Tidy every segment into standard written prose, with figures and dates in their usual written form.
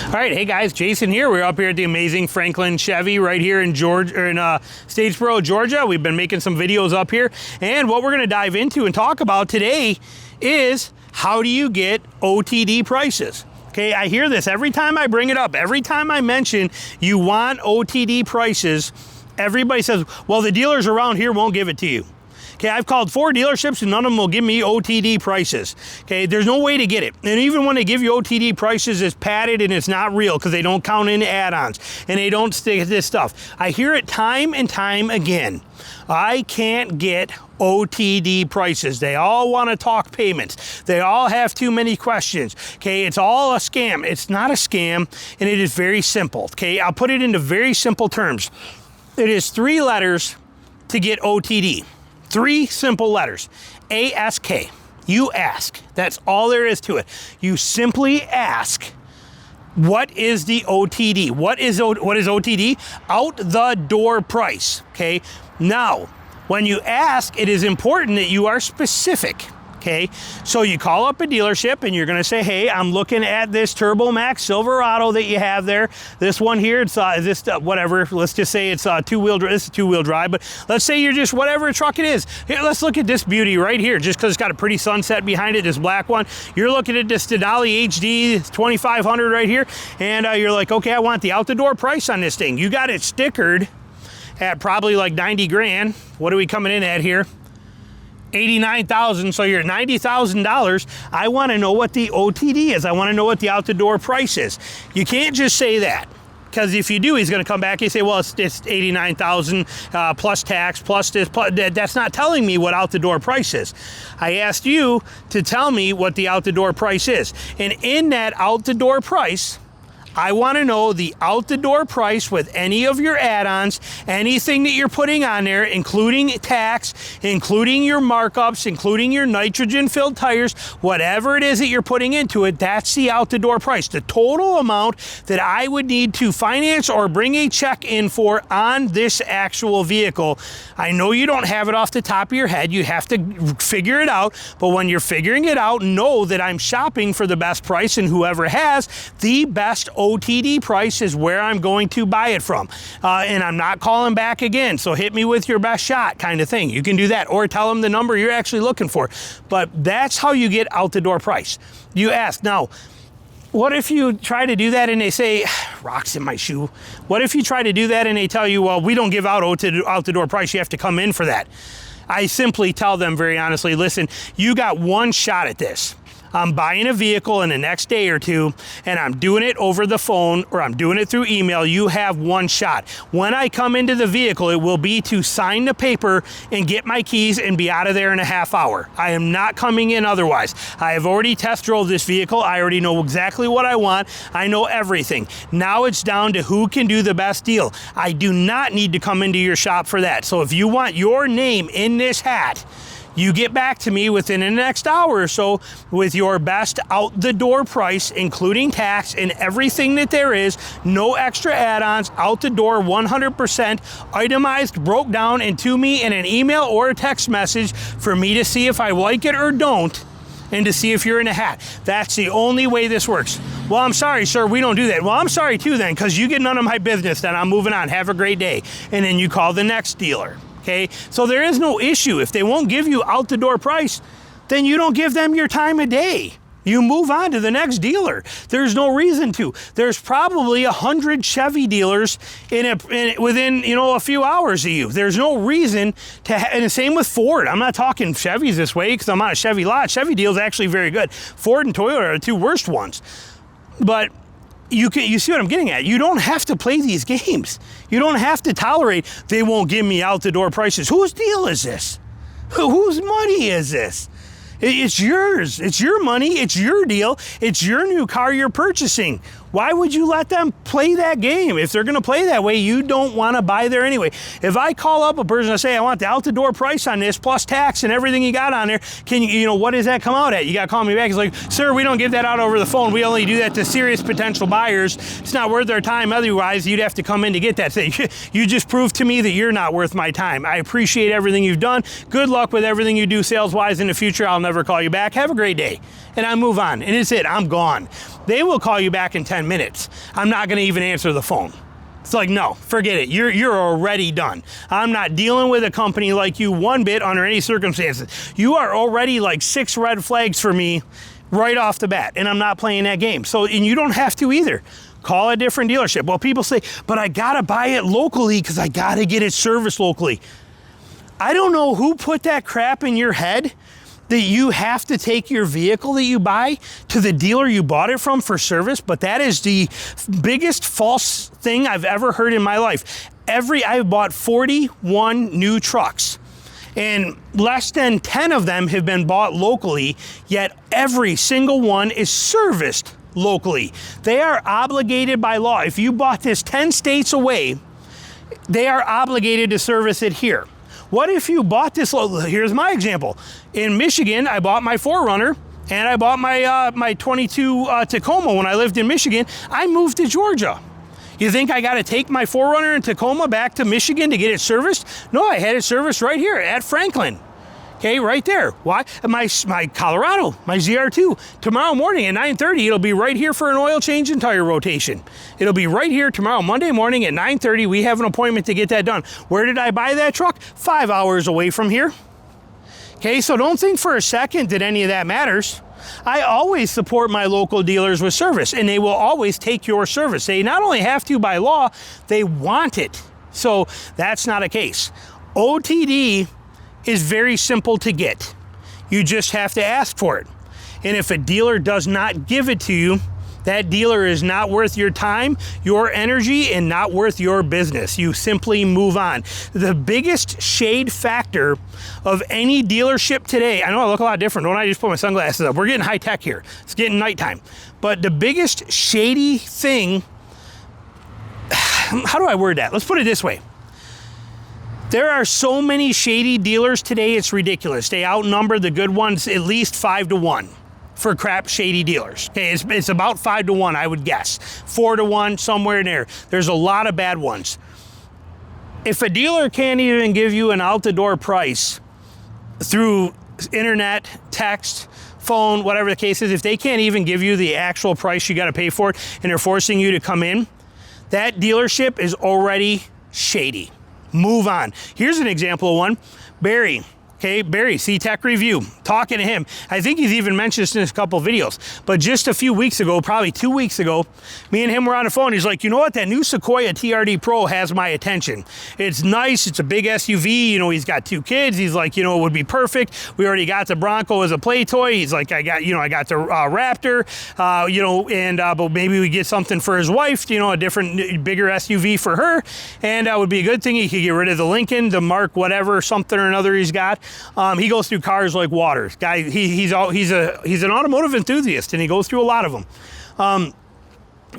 All right, hey guys, Jason here. We're up here at the amazing Franklin Chevy right here in Statesboro, Georgia. We've been making some videos up here, and what we're going to dive into and talk about today is how do you get OTD prices? Okay, I hear this every time I bring it up. Every time I mention you want OTD prices, everybody says, well, the dealers around here won't give it to you. Okay, I've called 4 dealerships and none of them will give me OTD prices. Okay, there's no way to get it. And even when they give you OTD prices, it's padded and it's not real because they don't count in add-ons and they don't stick this stuff. I hear it time and time again. I can't get OTD prices. They all want to talk payments. They all have too many questions. Okay, it's all a scam. It's not a scam, and it is very simple. Okay, I'll put it into very simple terms. It is 3 letters to get OTD. 3 simple letters. ASK. You ask. That's all there is to it. You simply ask, what is the OTD? What is OTD? Out the door price. Okay. Now, when you ask, it is important that you are specific. Okay, so you call up a dealership and you're going to say, hey, I'm looking at this Turbo Max Silverado that you have there. This one here, it's whatever. Let's just say it's two-wheel drive, but let's say you're just whatever truck it is. Here, let's look at this beauty right here, just because it's got a pretty sunset behind it, this black one. You're looking at this Denali HD 2500 right here, and you're like, okay, I want the out-the-door price on this thing. You got it stickered at probably like 90 grand. What are we coming in at here? 89,000, so you're $90,000. I want to know what the OTD is. I want to know what the out-the-door price is. You can't just say that, because if you do, he's going to come back and say, well, it's 89,000 plus tax, plus this, plus, that's not telling me what out-the-door price is. I asked you to tell me what the out-the-door price is. And in that out-the-door price, I want to know the out-the-door price with any of your add-ons, anything that you're putting on there, including tax, including your markups, including your nitrogen-filled tires, whatever it is that you're putting into it, that's the out-the-door price. The total amount that I would need to finance or bring a check in for on this actual vehicle. I know you don't have it off the top of your head. You have to figure it out, but when you're figuring it out, know that I'm shopping for the best price, and whoever has the best OTD price is where I'm going to buy it from. And I'm not calling back again, so hit me with your best shot kind of thing. You can do that, or tell them the number you're actually looking for. But that's how you get out the door price. You ask. Now, what if you try to do that and they say, rocks in my shoe? What if you try to do that and they tell you, well, we don't give out the door price, you have to come in for that? I simply tell them very honestly, listen, you got one shot at this. I'm buying a vehicle in the next day or two, and I'm doing it over the phone or I'm doing it through email. You have one shot. When I come into the vehicle, it will be to sign the paper and get my keys and be out of there in a half hour. I am not coming in otherwise. I have already test drove this vehicle. I already know exactly what I want. I know everything. Now it's down to who can do the best deal. I do not need to come into your shop for that. So if you want your name in this hat, you get back to me within the next hour or so with your best out-the-door price, including tax and everything that there is, no extra add-ons, out the door, 100% itemized, broke down, and to me in an email or a text message for me to see if I like it or don't, and to see if you're in a hat. That's the only way this works. Well, I'm sorry, sir, we don't do that. Well, I'm sorry too then, because you get none of my business, then I'm moving on. Have a great day. And then you call the next dealer. Okay, so there is no issue. If they won't give you out the door price, then you don't give them your time of day. You move on to the next dealer. There's no reason to. There's probably 100 Chevy dealers within a few hours of you. There's no reason to. And the same with Ford. I'm not talking Chevys this way because I'm on a Chevy lot. Chevy deal is actually very good. Ford and Toyota are the 2 worst ones. But you see what I'm getting at. You don't have to play these games. You don't have to tolerate, they won't give me out the door prices. Whose deal is this? Whose money is this? It's yours. It's your money. It's your deal. It's your new car you're purchasing. Why would you let them play that game? If they're going to play that way, you don't want to buy there anyway. If I call up a person and say, I want the out-the-door price on this plus tax and everything you got on there, can you, what does that come out at? You got to call me back. It's like, sir, we don't give that out over the phone. We only do that to serious potential buyers. It's not worth their time. Otherwise, you'd have to come in to get that. Say, you just proved to me that you're not worth my time. I appreciate everything you've done. Good luck with everything you do sales-wise in the future. I'll never never call you back. Have a great day. And I move on, and it's it. I'm gone. They will call you back in 10 minutes. I'm not going to even answer the phone. It's like, no, forget it. You're already done. I'm not dealing with a company like you one bit under any circumstances. You are already like 6 red flags for me right off the bat, and I'm not playing that game. So, and you don't have to either. Call a different dealership. Well, people say, but I gotta buy it locally because I gotta get it serviced locally. I don't know who put that crap in your head that you have to take your vehicle that you buy to the dealer you bought it from for service, but that is the biggest false thing I've ever heard in my life. I've bought 41 new trucks, and less than 10 of them have been bought locally, yet every single one is serviced locally. They are obligated by law. If you bought this 10 states away, they are obligated to service it here. What if you bought this? Here's my example. In Michigan, I bought my 4Runner and I bought my 22 Tacoma when I lived in Michigan. I moved to Georgia. You think I got to take my 4Runner and Tacoma back to Michigan to get it serviced? No, I had it serviced right here at Franklin. Okay, right there. Why? My Colorado, my ZR2, tomorrow morning at 9:30, it'll be right here for an oil change and tire rotation. It'll be right here tomorrow, Monday morning at 9:30. We have an appointment to get that done. Where did I buy that truck? 5 hours away from here. Okay, so don't think for a second that any of that matters. I always support my local dealers with service, and they will always take your service. They not only have to by law, they want it. So that's not a case. OTD is very simple to get. You just have to ask for it. And if a dealer does not give it to you, that dealer is not worth your time, your energy, and not worth your business. You simply move on. The biggest shade factor of any dealership today, I know I look a lot different. Don't I just put my sunglasses up? We're getting high tech here. It's getting nighttime. But the biggest shady thing, how do I word that? Let's put it this way. There are so many shady dealers today, it's ridiculous. They outnumber the good ones at least 5 to 1 for crap shady dealers. Okay, it's about 5 to 1, I would guess. 4 to 1, somewhere in there. There's a lot of bad ones. If a dealer can't even give you an out-the-door price through internet, text, phone, whatever the case is, if they can't even give you the actual price you gotta pay for it and they're forcing you to come in, that dealership is already shady. Move on. Here's an example of one. Barry. Okay, Barry, C-Tech Review, talking to him. I think he's even mentioned this in a couple of videos, but just a few weeks ago, probably 2 weeks ago, me and him were on the phone. He's like, you know what? That new Sequoia TRD Pro has my attention. It's nice. It's a big SUV. You know, he's got 2 kids. He's like, you know, it would be perfect. We already got the Bronco as a play toy. He's like, I got the Raptor, you know, and but maybe we get something for his wife, you know, a different, bigger SUV for her, and that would be a good thing. He could get rid of the Lincoln, the Mark, whatever, something or another he's got. He goes through cars like water. Guy, he's an automotive enthusiast, and he goes through a lot of them.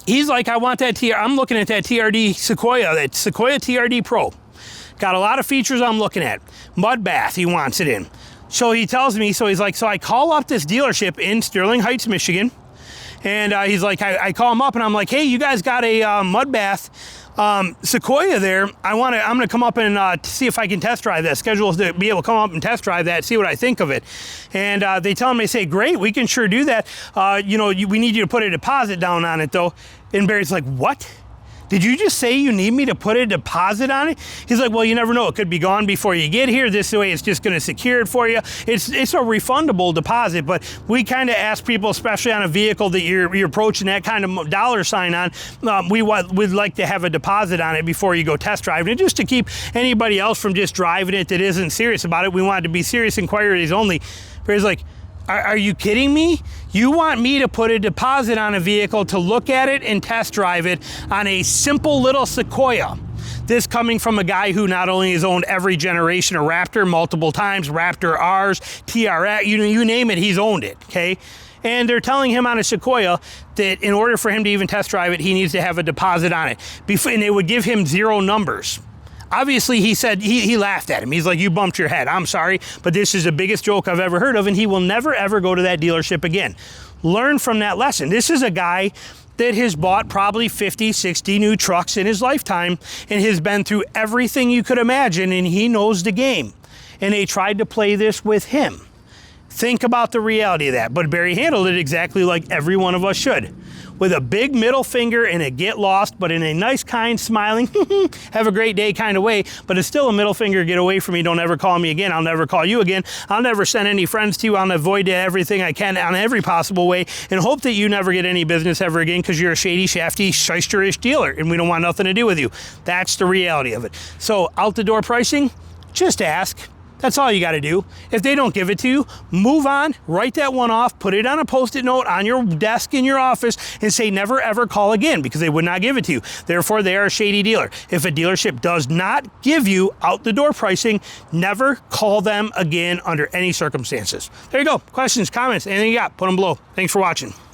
He's like, I want that I'm looking at that TRD Sequoia, that Sequoia TRD Pro. Got a lot of features I'm looking at. Mud bath, he wants it in. So he tells me, so he's like, so I call up this dealership in Sterling Heights, Michigan, and he's like, I call him up, and I'm like, hey, you guys got a mud bath Sequoia there. I'm gonna come up and see if I can test drive that. Schedule to be able to come up and test drive that, see what I think of it. And they tell me, they say, great, we can sure do that. You know, we need you to put a deposit down on it though. And Barry's like, what? Did you just say you need me to put a deposit on it? He's like, well, you never know. It could be gone before you get here. This way, it's just going to secure it for you. It's a refundable deposit, but we kind of ask people, especially on a vehicle that you're approaching that kind of dollar sign on, we'd like to have a deposit on it before you go test driving it, just to keep anybody else from just driving it that isn't serious about it. We want it to be serious inquiries only. But he's like, are you kidding me? You want me to put a deposit on a vehicle to look at it and test drive it on a simple little Sequoia? This coming from a guy who not only has owned every generation of Raptor multiple times, Raptor Rs, TRX, you name it, he's owned it, okay? And they're telling him on a Sequoia that in order for him to even test drive it, he needs to have a deposit on it. And they would give him 0 numbers. Obviously, he said, he laughed at him. He's like, you bumped your head. I'm sorry, but this is the biggest joke I've ever heard of, and he will never, ever go to that dealership again. Learn from that lesson. This is a guy that has bought probably 50, 60 new trucks in his lifetime and has been through everything you could imagine, and he knows the game. And they tried to play this with him. Think about the reality of that. But Barry handled it exactly like every one of us should. With a big middle finger and a get lost, but in a nice, kind, smiling, have a great day kind of way, but it's still a middle finger, get away from me, don't ever call me again, I'll never call you again, I'll never send any friends to you, I'll avoid everything I can on every possible way, and hope that you never get any business ever again because you're a shady, shafty, shysterish dealer, and we don't want nothing to do with you. That's the reality of it. So out the door pricing, just ask. That's all you got to do. If they don't give it to you, move on, write that one off, put it on a Post-it note on your desk in your office, and say never ever call again because they would not give it to you. Therefore, they are a shady dealer. If a dealership does not give you out the door pricing, never call them again under any circumstances. There you go. Questions, comments, anything you got, put them below. Thanks for watching.